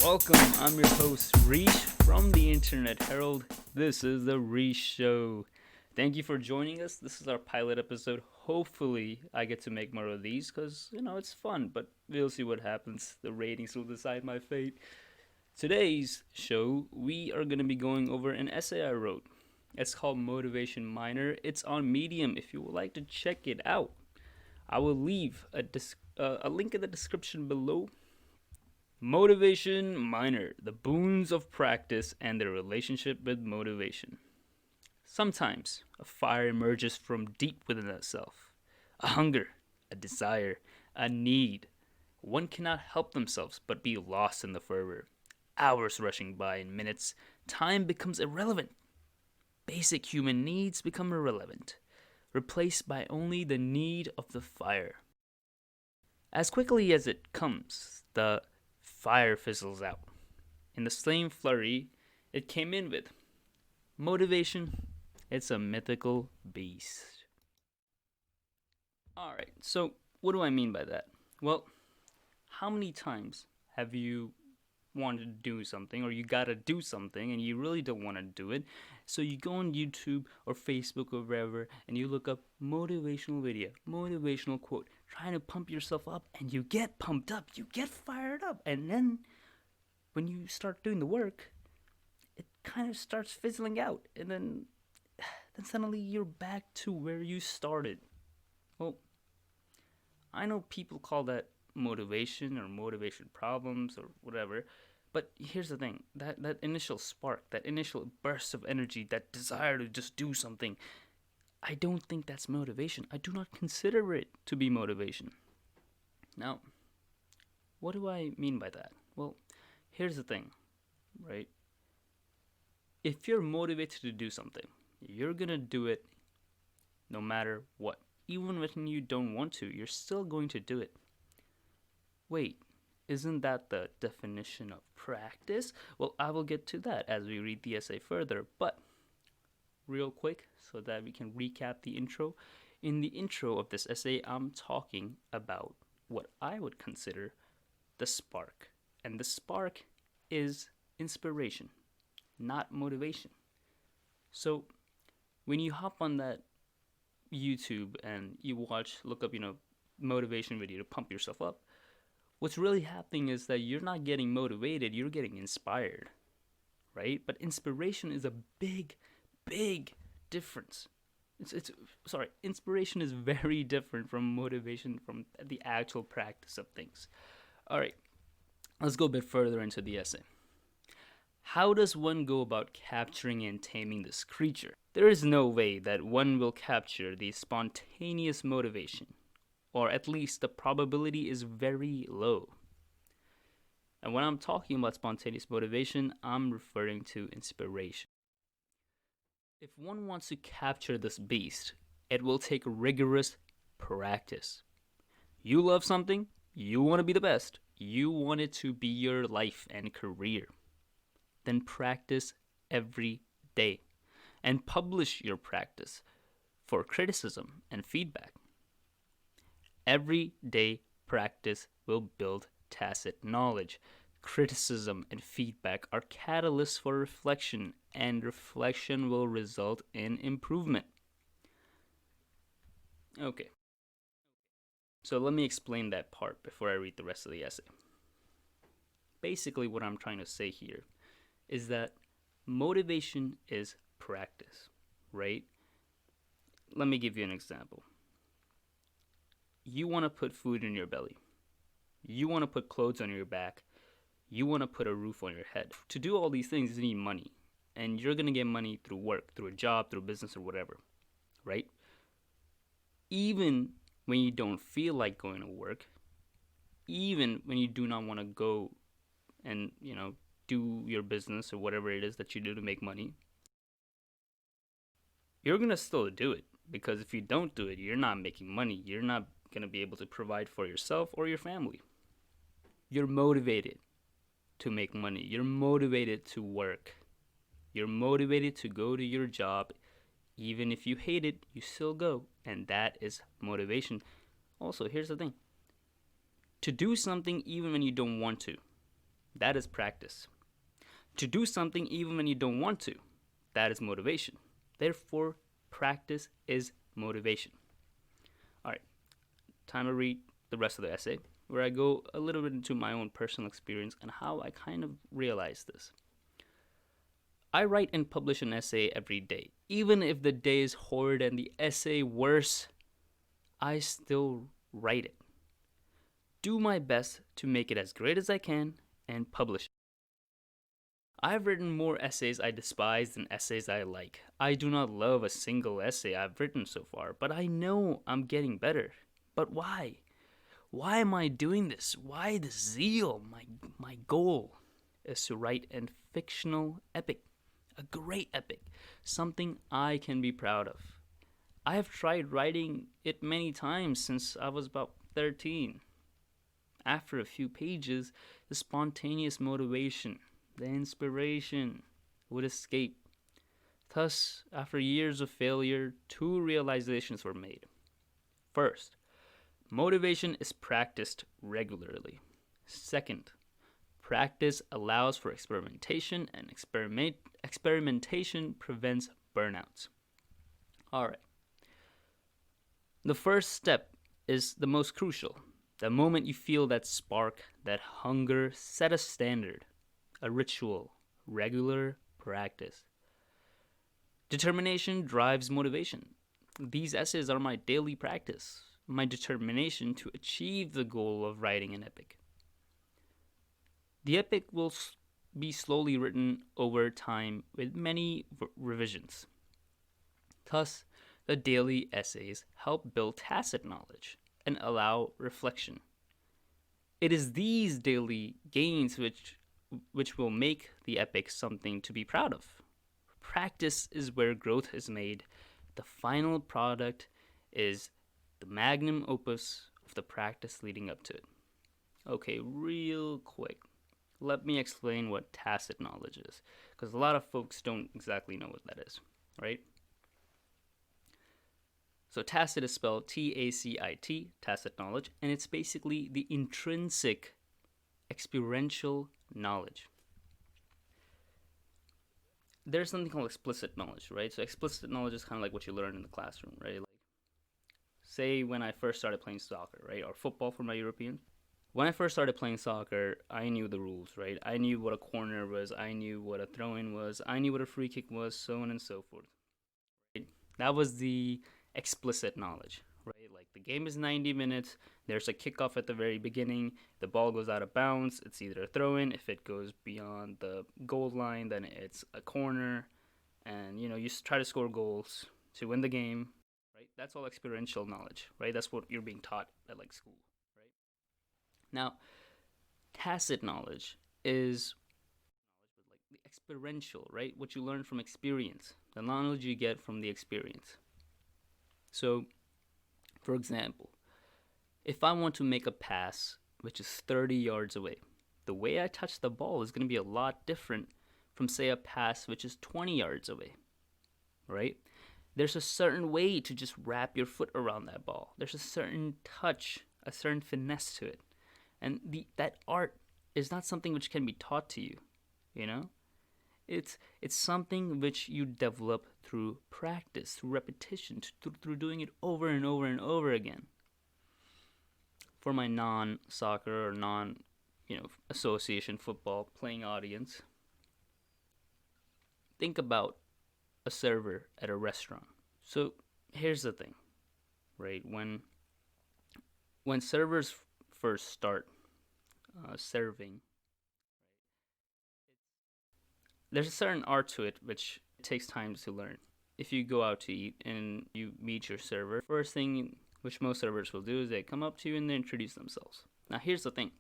Welcome, I'm your host Rish from the Internet Herald. This is the Rish Show. Thank you for joining us. This is our pilot episode. Hopefully, I get to make more of these because, it's fun, but we'll see what happens. The ratings will decide my fate. Today's show, we are going to be going over an essay I wrote. It's called Motivation Minor. It's on Medium if you would like to check it out. I will leave a link in the description below. Motivation Minor, the boons of practice and their relationship with motivation. Sometimes a fire emerges from deep within itself. A hunger, a desire, a need. One cannot help themselves but be lost in the fervor. Hours rushing by in minutes, time becomes irrelevant. Basic human needs become irrelevant, replaced by only the need of the fire. As quickly as it comes, the fire fizzles out. In the same flurry it came in with. Motivation, it's a mythical beast. Alright, so what do I mean by that? Well, how many times have you wanted to do something or you gotta do something and you really don't want to do it, so you go on YouTube or Facebook or wherever and you look up motivational video, motivational quote, trying to pump yourself up, and you get pumped up, you get fired up, and then when you start doing the work, it kind of starts fizzling out, and then suddenly you're back to where you started. Well, I know people call that motivation or motivation problems or whatever, but here's the thing, that initial spark, that initial burst of energy, that desire to just do something, I don't think that's motivation. I do not consider it to be motivation. Now, what do I mean by that? Well, here's the thing, right? If you're motivated to do something, you're gonna do it no matter what. Even when you don't want to, you're still going to do it. Wait, isn't that the definition of practice? Well, I will get to that as we read the essay further, but real quick so that we can recap the intro. In the intro of this essay, I'm talking about what I would consider the spark. And the spark is inspiration, not motivation. So when you hop on that YouTube and you look up, motivation video to pump yourself up, what's really happening is that you're not getting motivated, you're getting inspired, right? But inspiration is a big difference. Inspiration is very different from motivation, from the actual practice of things. All right, let's go a bit further into the essay. How does one go about capturing and taming this creature? There is no way that one will capture the spontaneous motivation, or at least the probability is very low. And when I'm talking about spontaneous motivation, I'm referring to inspiration. If one wants to capture this beast, it will take rigorous practice. You love something, you want to be the best, you want it to be your life and career. Then practice every day and publish your practice for criticism and feedback. Everyday practice will build tacit knowledge. Criticism and feedback are catalysts for reflection, and reflection will result in improvement. Okay. So let me explain that part before I read the rest of the essay. Basically, what I'm trying to say here is that motivation is practice, right? Let me give you an example. You want to put food in your belly. You want to put clothes on your back. You want to put a roof on your head. To do all these things, you need money. And you're going to get money through work, through a job, through business, or whatever, right? Even when you don't feel like going to work, even when you do not want to go and, do your business or whatever it is that you do to make money, you're going to still do it. Because if you don't do it, you're not making money. You're not going to be able to provide for yourself or your family. You're motivated to make money. You're motivated to work. You're motivated to go to your job. Even if you hate it, you still go. And that is motivation. Also, here's the thing. To do something even when you don't want to, That is practice. To do something even when you don't want to, that is motivation. Therefore, practice is motivation. All right, time to read the rest of the essay, where I go a little bit into my own personal experience and how I kind of realized this. I write and publish an essay every day. Even if the day is horrid and the essay worse, I still write it. Do my best to make it as great as I can and publish it. I've written more essays I despise than essays I like. I do not love a single essay I've written so far, but I know I'm getting better. But why? Why am I doing this? Why the zeal? My goal is to write a fictional epic, a great epic, something I can be proud of. I have tried writing it many times since I was about 13. After a few pages, the spontaneous motivation, the inspiration would escape. Thus, after years of failure, two realizations were made. First, motivation is practiced regularly. Second, practice allows for experimentation, and experimentation prevents burnouts. All right. The first step is the most crucial. The moment you feel that spark, that hunger, set a standard, a ritual, regular practice. Determination drives motivation. These essays are my daily practice, my determination to achieve the goal of writing an epic. The epic will be slowly written over time with many revisions. Thus, the daily essays help build tacit knowledge and allow reflection. It is these daily gains which will make the epic something to be proud of. Practice is where growth is made. The final product is the magnum opus of the practice leading up to it. Okay, real quick, let me explain what tacit knowledge is, because a lot of folks don't exactly know what that is, right? So tacit is spelled T-A-C-I-T, tacit knowledge, and it's basically the intrinsic experiential knowledge. There's something called explicit knowledge, right? So explicit knowledge is kind of like what you learn in the classroom, right? Like, say when I first started playing soccer, right? Or football for my Europeans. When I first started playing soccer, I knew the rules, right? I knew what a corner was. I knew what a throw-in was. I knew what a free kick was, so on and so forth. Right? That was the explicit knowledge, right? Like the game is 90 minutes. There's a kickoff at the very beginning. The ball goes out of bounds. It's either a throw-in. If it goes beyond the goal line, then it's a corner. And, you try to score goals to win the game, right? That's all experiential knowledge, right? That's what you're being taught at like school, right? Now, tacit knowledge is like the experiential, right? What you learn from experience, the knowledge you get from the experience. So, for example, if I want to make a pass which is 30 yards away, the way I touch the ball is going to be a lot different from, say, a pass which is 20 yards away, right? There's a certain way to just wrap your foot around that ball. There's a certain touch, a certain finesse to it. And that art is not something which can be taught to you, It's something which you develop through practice, through repetition, through doing it over and over and over again. For my non-soccer or association football playing audience, think about a server at a restaurant. So here's the thing, right? When servers first start serving, there's a certain art to it which takes time to learn. If you go out to eat and you meet your server, first thing which most servers will do is they come up to you and they introduce themselves. Now here's the thing.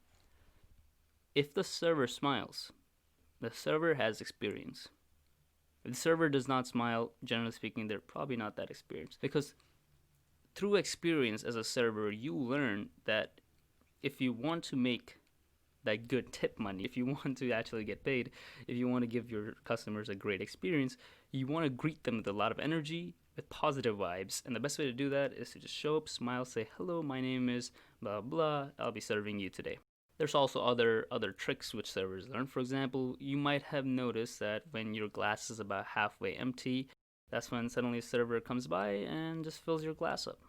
If the server smiles, the server has experience. If the server does not smile, generally speaking, they're probably not that experienced. Because through experience as a server, you learn that if you want to make that good tip money, if you want to actually get paid, if you want to give your customers a great experience, you want to greet them with a lot of energy, with positive vibes. And the best way to do that is to just show up, smile, say, hello, my name is blah, blah, I'll be serving you today. There's also other tricks which servers learn. For example, you might have noticed that when your glass is about halfway empty, that's when suddenly a server comes by and just fills your glass up.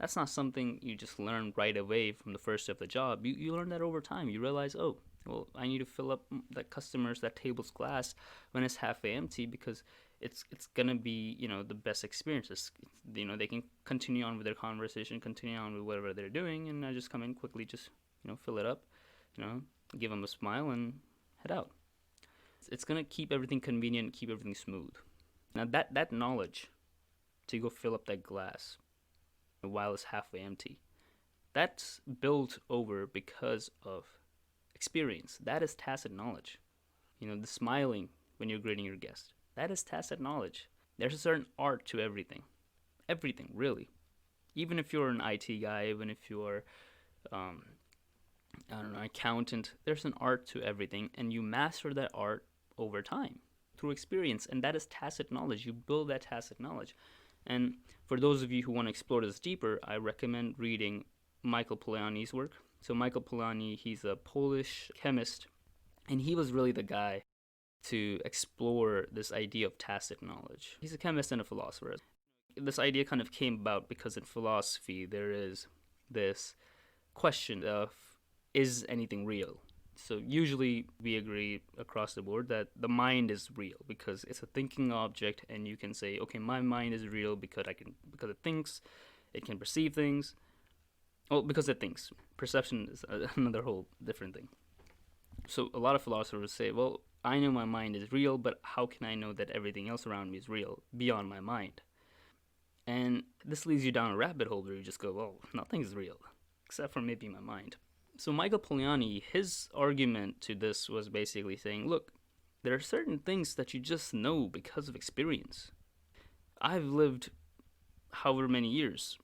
That's not something you just learn right away from the first day of the job. You learn that over time. You realize, oh, well, I need to fill up that table's glass when it's halfway empty, because it's gonna be, the best experience. They can continue on with their conversation, continue on with whatever they're doing, and I just come in quickly, just fill it up, you know, give them a smile and head out. It's gonna keep everything convenient, keep everything smooth. Now that knowledge to go fill up that glass while it's halfway empty, that's built over because of experience. That is tacit knowledge. The smiling when you're greeting your guest, that is tacit knowledge. There's a certain art to everything. Everything, really. Even if you're an IT guy, even if you're, I don't know, accountant, there's an art to everything, and you master that art over time through experience, and that is tacit knowledge. You build that tacit knowledge. And for those of you who want to explore this deeper, I recommend reading Michael Polanyi's work. So Michael Polanyi, he's a Polish chemist, and he was really the guy to explore this idea of tacit knowledge. He's a chemist and a philosopher. This idea kind of came about because in philosophy there is this question of, is anything real? So usually we agree across the board that the mind is real because it's a thinking object, and you can say, okay, my mind is real because it thinks, it can perceive things. Well, because it thinks. Perception is another whole different thing. So a lot of philosophers say, well, I know my mind is real, but how can I know that everything else around me is real beyond my mind? And this leads you down a rabbit hole where you just go, well, nothing's real except for maybe my mind. So Michael Polanyi, his argument to this was basically saying, look, there are certain things that you just know because of experience. I've lived however many years,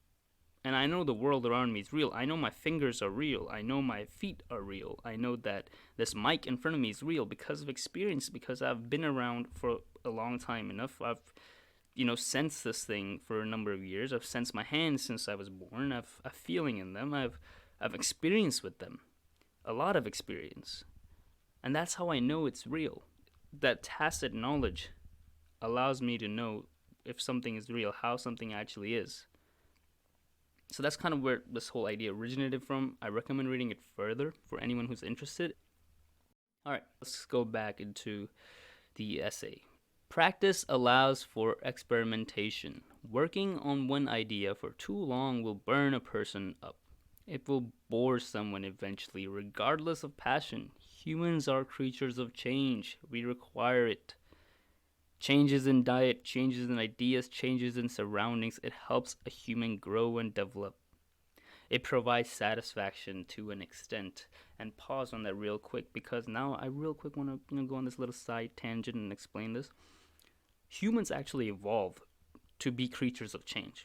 and I know the world around me is real. I know my fingers are real. I know my feet are real. I know that this mic in front of me is real because of experience, because I've been around for a long time enough. I've sensed this thing for a number of years. I've sensed my hands since I was born. I've a feeling in them. I've experience with them, a lot of experience. And that's how I know it's real. That tacit knowledge allows me to know if something is real, how something actually is. So that's kind of where this whole idea originated from. I recommend reading it further for anyone who's interested. All right, let's go back into the essay. Practice allows for experimentation. Working on one idea for too long will burn a person up. It will bore someone eventually, regardless of passion. Humans are creatures of change. We require it. Changes in diet, changes in ideas, changes in surroundings. It helps a human grow and develop. It provides satisfaction to an extent. And pause on that real quick, because now I real quick want to go on this little side tangent and explain this. Humans actually evolved to be creatures of change.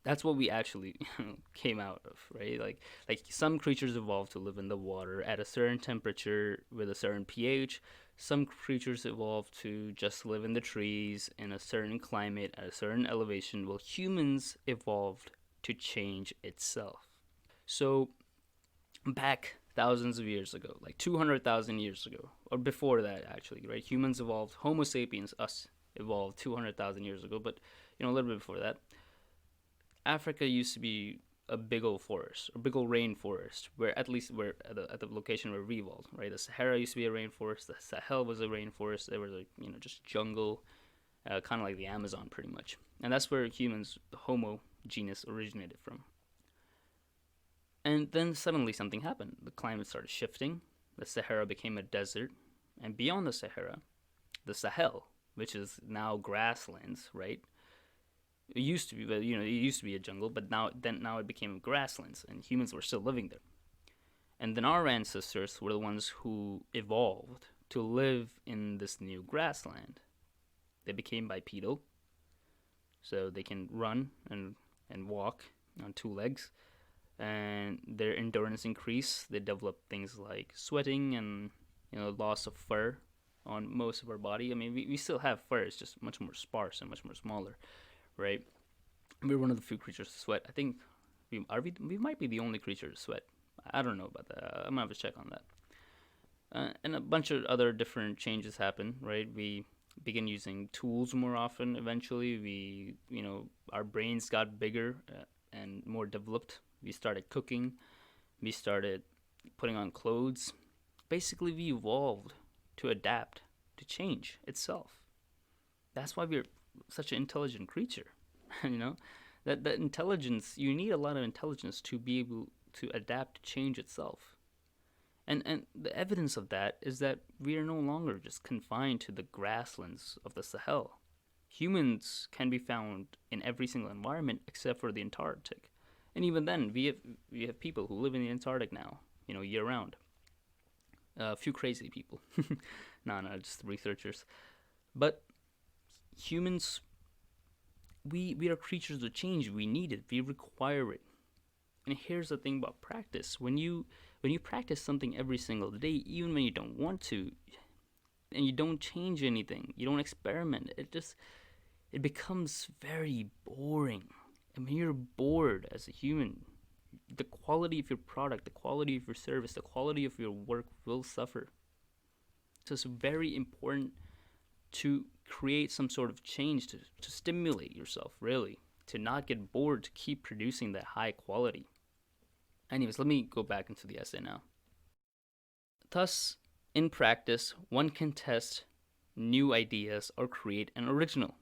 That's what we actually came out of, right? Like some creatures evolved to live in the water at a certain temperature with a certain pH. Some creatures evolved to just live in the trees in a certain climate at a certain elevation. Well, humans evolved to change itself. So back thousands of years ago, like 200,000 years ago, or before that actually, right? Humans evolved, Homo sapiens, us, evolved 200,000 years ago, but a little bit before that. Africa used to be a big old forest, a big old rainforest, where at least we're at the location where we evolved, right? The Sahara used to be a rainforest. The Sahel was a rainforest. There was just jungle, kind of like the Amazon, pretty much. And that's where humans, the Homo genus, originated from. And then suddenly something happened. The climate started shifting. The Sahara became a desert, and beyond the Sahara, the Sahel, which is now grasslands, right? It used to be, but it used to be a jungle, but now it became grasslands, and humans were still living there. And then our ancestors were the ones who evolved to live in this new grassland. They became bipedal, so they can run and walk on two legs, and their endurance increased. They developed things like sweating and loss of fur on most of our body. I mean, we still have fur, it's just much more sparse and much more smaller. Right, we're one of the few creatures to sweat. I think we might be the only creature to sweat. I don't know about that. I'm gonna have to check on that. And a bunch of other different changes happen, right? We begin using tools more often. Eventually, our brains got bigger and more developed. We started cooking. We started putting on clothes. Basically, we evolved to adapt to change itself. That's why we're such an intelligent creature. you know, that intelligence, you need a lot of intelligence to be able to adapt to change itself. And the evidence of that is that we are no longer just confined to the grasslands of the Sahel. Humans can be found in every single environment except for the Antarctic. And even then, we have people who live in the Antarctic now, year round. A few crazy people. No, just researchers. But humans, we are creatures of change. We need it. We require it. And here's the thing about practice. When you practice something every single day, even when you don't want to, and you don't change anything, you don't experiment, it becomes very boring. And when you're bored as a human, the quality of your product, the quality of your service, the quality of your work will suffer. So it's very important to create some sort of change to stimulate yourself, really, to not get bored, to keep producing that high quality. Anyways, let me go back into the essay now. Thus, in practice, one can test new ideas or create an original.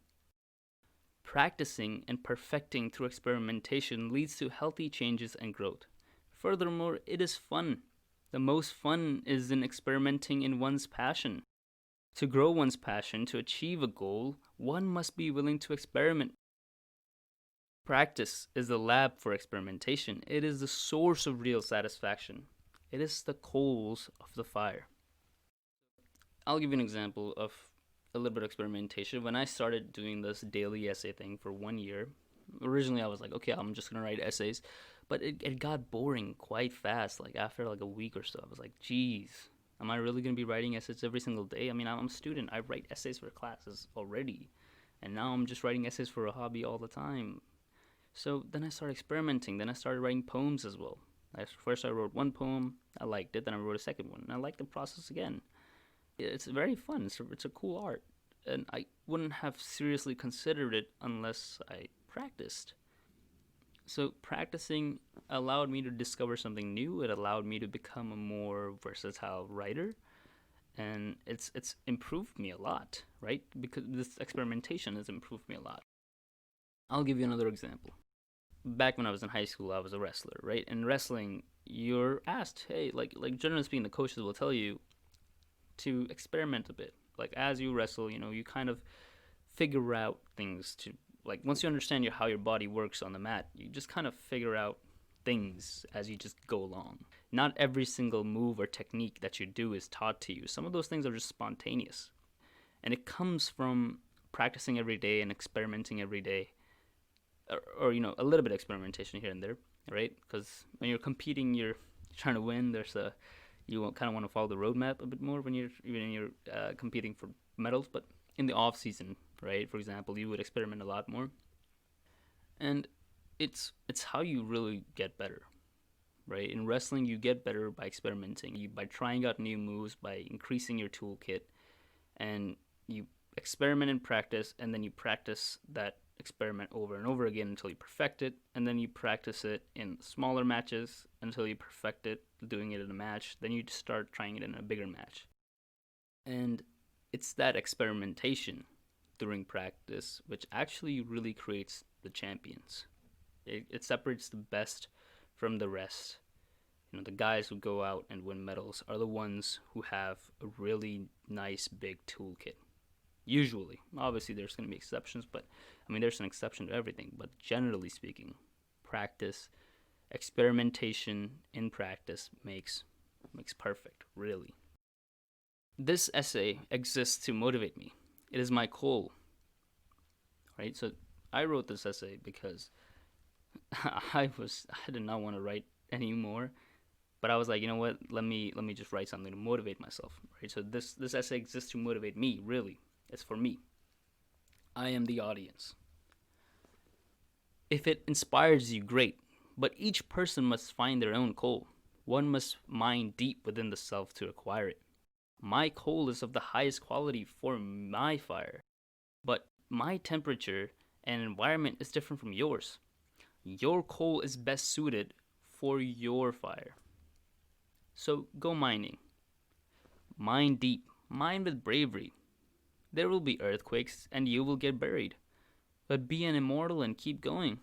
Practicing and perfecting through experimentation leads to healthy changes and growth. Furthermore, it is fun. The most fun is in experimenting in one's passion. To grow one's passion, to achieve a goal, one must be willing to experiment. Practice is the lab for experimentation. It is the source of real satisfaction. It is the coals of the fire. I'll give you an example of a little bit of experimentation. When I started doing this daily essay thing for 1 year, originally I was like, okay, I'm just going to write essays. But it got boring quite fast. Like after like a week or so, I was like, geez, am I really going to be writing essays every single day? I mean, I'm a student. I write essays for classes already. And now I'm just writing essays for a hobby all the time. So then I started experimenting. Then I started writing poems as well. First I wrote one poem. I liked it. Then I wrote a second one. And I liked the process again. It's very fun. It's a cool art. And I wouldn't have seriously considered it unless I practiced. So practicing allowed me to discover something new. It allowed me to become a more versatile writer. And it's improved me a lot, right? Because this experimentation has improved me a lot. I'll give you another example. Back when I was in high school, I was a wrestler, right? In wrestling, you're asked, hey, like generally speaking, the coaches will tell you to experiment a bit. Like as you wrestle, you kind of figure out things to, like once you understand how your body works on the mat, you just kind of figure out things as you just go along. Not every single move or technique that you do is taught to you. Some of those things are just spontaneous. And it comes from practicing every day and experimenting every day. Or a little bit of experimentation here and there, right? Because when you're competing, you're trying to win. You kind of want to follow the roadmap a bit more when you're competing for medals. But in the off season, right? For example, you would experiment a lot more, and it's how you really get better, right? In wrestling, you get better by experimenting, by trying out new moves, by increasing your toolkit, and you experiment and practice, and then you practice that experiment over and over again until you perfect it, and then you practice it in smaller matches until you perfect it, doing it in a match. Then you start trying it in a bigger match. And it's that experimentation during practice which actually really creates the champions. It separates the best from the rest. The guys who go out and win medals are the ones who have a really nice big toolkit. Usually. Obviously, there's going to be exceptions, but there's an exception to everything. But generally speaking, practice, experimentation in practice makes perfect, really. This essay exists to motivate me. It is my goal, right? So I wrote this essay because I did not want to write anymore, but I was like, you know what? Let me just write something to motivate myself, right? So this essay exists to motivate me, really. It's for me. I am the audience. If it inspires you, great. But each person must find their own goal. One must mine deep within the self to acquire it. My coal is of the highest quality for my fire, but my temperature and environment is different from yours. Your coal is best suited for your fire. So go mining. Mine deep, mine with bravery. There will be earthquakes and you will get buried. But be an immortal and keep going.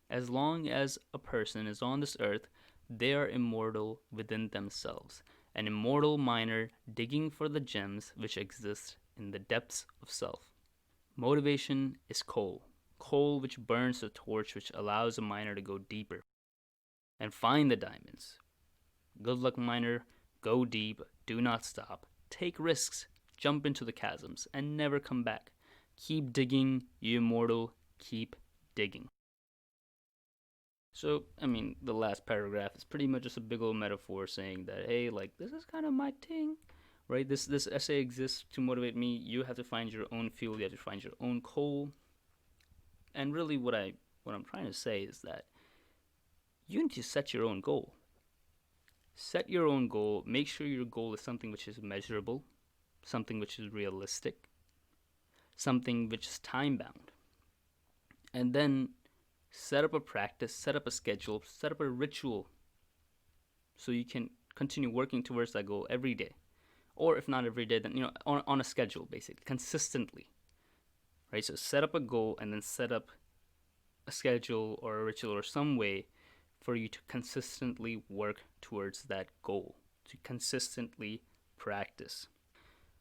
As long as a person is on this earth, they are immortal within themselves. An immortal miner digging for the gems which exist in the depths of self. Motivation is coal. Coal which burns the torch which allows a miner to go deeper and find the diamonds. Good luck, miner. Go deep. Do not stop. Take risks. Jump into the chasms and never come back. Keep digging, you immortal. Keep digging. So, the last paragraph is pretty much just a big old metaphor saying that, hey, this is kind of my thing, right? This essay exists to motivate me. You have to find your own fuel. You have to find your own coal. And really what I'm trying to say is that you need to set your own goal. Set your own goal. Make sure your goal is something which is measurable, something which is realistic, something which is time-bound. And then set up a practice, set up a schedule, set up a ritual so you can continue working towards that goal every day. Or if not every day, then on a schedule, basically, consistently. Right? So set up a goal and then set up a schedule or a ritual or some way for you to consistently work towards that goal, to consistently practice.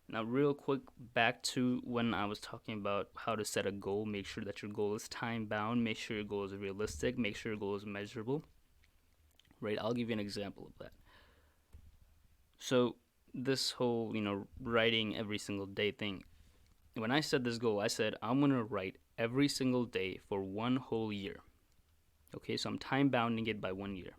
Now, real quick, back to when I was talking about how to set a goal. Make sure that your goal is time-bound. Make sure your goal is realistic. Make sure your goal is measurable. Right? I'll give you an example of that. So this whole, writing every single day thing, when I set this goal, I said, I'm going to write every single day for 1 whole year. Okay, so I'm time-bounding it by 1 year.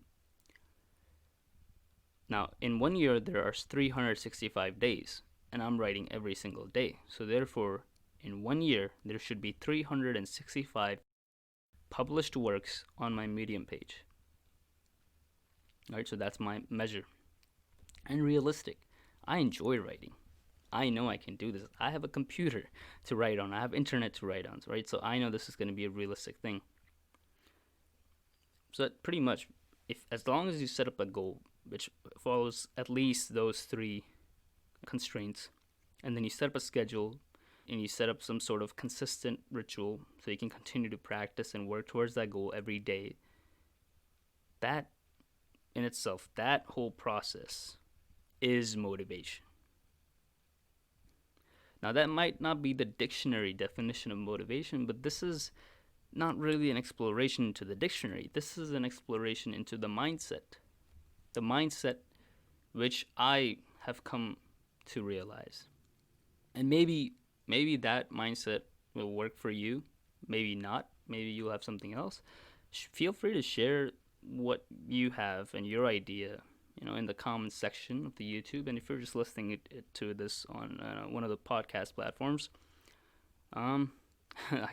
Now, in 1 year, there are 365 days. And I'm writing every single day. So therefore, in 1 year, there should be 365 published works on my Medium page. Alright, so that's my measure. And realistic. I enjoy writing. I know I can do this. I have a computer to write on. I have internet to write on, right? So I know this is going to be a realistic thing. So that pretty much, as long as you set up a goal which follows at least those 3 constraints, and then you set up a schedule and you set up some sort of consistent ritual so you can continue to practice and work towards that goal every day, that in itself, that whole process is motivation. Now, that might not be the dictionary definition of motivation, but this is not really an exploration into the dictionary. This is an exploration into the mindset which I have come to realize. And maybe that mindset will work for you, maybe not, maybe you'll have something else. Feel free to share what you have and your idea, in the comments section of the YouTube. And if you're just listening to this on one of the podcast platforms, I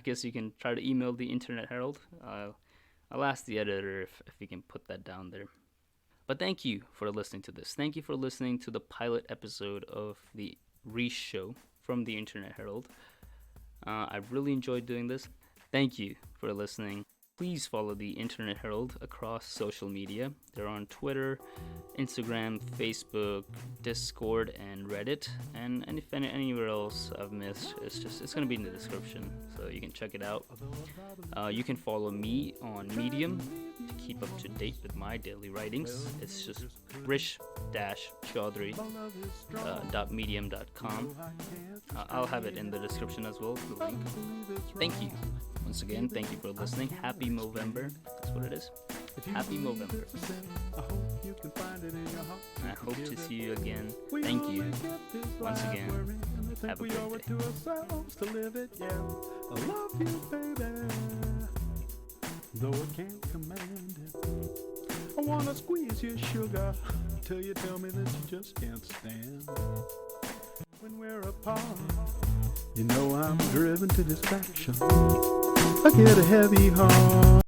guess you can try to email the Internet Herald. I'll ask the editor if he can put that down there. But thank you for listening to this. Thank you for listening to the pilot episode of the Rish Show from the Internet Herald. I've really enjoyed doing this. Thank you for listening. Please follow the Internet Herald across social media. They're on Twitter, Instagram, Facebook, Discord, and Reddit. And if anywhere else I've missed, it's going to be in the description, so you can check it out. You can follow me on Medium to keep up to date with my daily writings. It's just rish-chaudhary.medium.com. I'll have it in the description as well, the link. Thank you. Once again, thank you for listening. Happy Movember. That's what it is. Happy Movember. I hope to see you again. Thank you. Once again, have a great day. Though I can't command it, I wanna squeeze your sugar till you tell me that you just can't stand. When we're apart, I'm driven to distraction. I get a heavy heart.